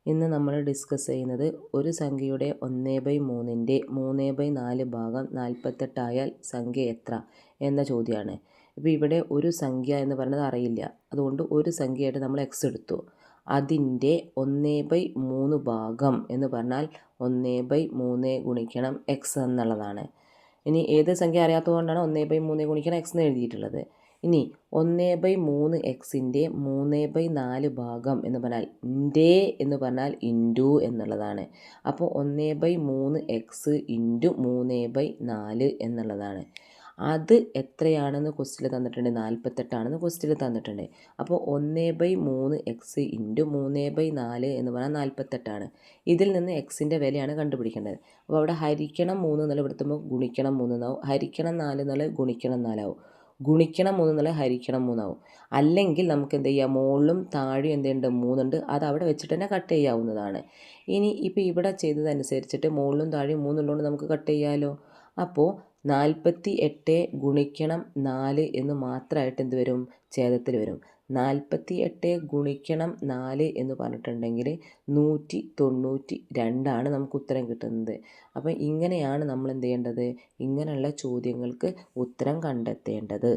ഇന്ന് നമ്മൾ ഡിസ്കസ് ചെയ്യുന്നത് ഒരു സംഖ്യയുടെ 1/3 3/4 ഭാഗം 48 ആയാൽ സംഖ്യ എത്ര എന്ന ചോദ്യമാണ്. ഇപ്പോൾ ഇവിടെ ഒരു സംഖ്യ എന്ന് പറയുന്നത് അറിയില്ല, അതുകൊണ്ട് ഒരു സംഖ്യയായിട്ട് നമ്മൾ എക്സ് എടുത്തു. അതിൻ്റെ 1/3 ഭാഗം എന്ന് പറഞ്ഞാൽ 1/3 ഗുണിക്കണം എക്സ് എന്നുള്ളതാണ്. ഇനി ഏത് സംഖ്യ അറിയാത്തതുകൊണ്ടാണ് 1/3 ഗുണിക്കണം എക്സ് എന്ന് എഴുതിയിട്ടുള്ളത്. ഇനി 1/3 എക്സിൻ്റെ 3/4 ഭാഗം എന്ന് പറഞ്ഞാൽ എന്ന് പറഞ്ഞാൽ ഇൻറ്റു എന്നുള്ളതാണ്. അപ്പോൾ 1/3 എക്സ് ഇൻറ്റു 3/4 എന്നുള്ളതാണ്. അത് എത്രയാണെന്ന് ക്വസ്റ്റിൽ തന്നിട്ടുണ്ട്, 48 ക്വസ്റ്റിൽ തന്നിട്ടുണ്ട്. അപ്പോൾ 1/3 എക്സ് ഇൻറ്റു 3/4 എന്ന് പറഞ്ഞാൽ 48. ഇതിൽ നിന്ന് എക്സിൻ്റെ വിലയാണ് കണ്ടുപിടിക്കേണ്ടത്. അപ്പോൾ അവിടെ ഹരിക്കണം 3 എന്നുള്ള എടുത്തുമ്പോൾ ഗുണിക്കണം 3 എന്നാവും, ഹരിക്കണം 4 എന്നുള്ള ഗുണിക്കണം 4 ആവും, ഗുണിക്കണം 3 എന്നുള്ള ഹരിക്കണം 3 ആവും. അല്ലെങ്കിൽ നമുക്ക് എന്ത് ചെയ്യാം, മുകളിലും താഴെയും എന്തുണ്ട് 3 ഉണ്ട്, അത് അവിടെ വെച്ചിട്ട് തന്നെ കട്ട് ചെയ്യാവുന്നതാണ്. ഇനി ഇപ്പോൾ ഇവിടെ ചെയ്തതനുസരിച്ചിട്ട് മുകളിലും താഴെയും 3 ഉള്ളതുകൊണ്ട് നമുക്ക് കട്ട് ചെയ്യാമല്ലോ. അപ്പോൾ 48 ഗുണിക്കണം 4 എന്ന് മാത്രമായിട്ട് എന്ത് വരും, ഛേദത്തിൽ വരും. 48 ഗുണിക്കണം 4 എന്ന് പറഞ്ഞിട്ടുണ്ടെങ്കിൽ 192 നമുക്ക് ഉത്തരം കിട്ടുന്നത്. അപ്പോൾ ഇങ്ങനെയാണ് നമ്മൾ എന്ത് ചെയ്യേണ്ടത്, ഇങ്ങനെയുള്ള ചോദ്യങ്ങൾക്ക് ഉത്തരം കണ്ടെത്തേണ്ടത്.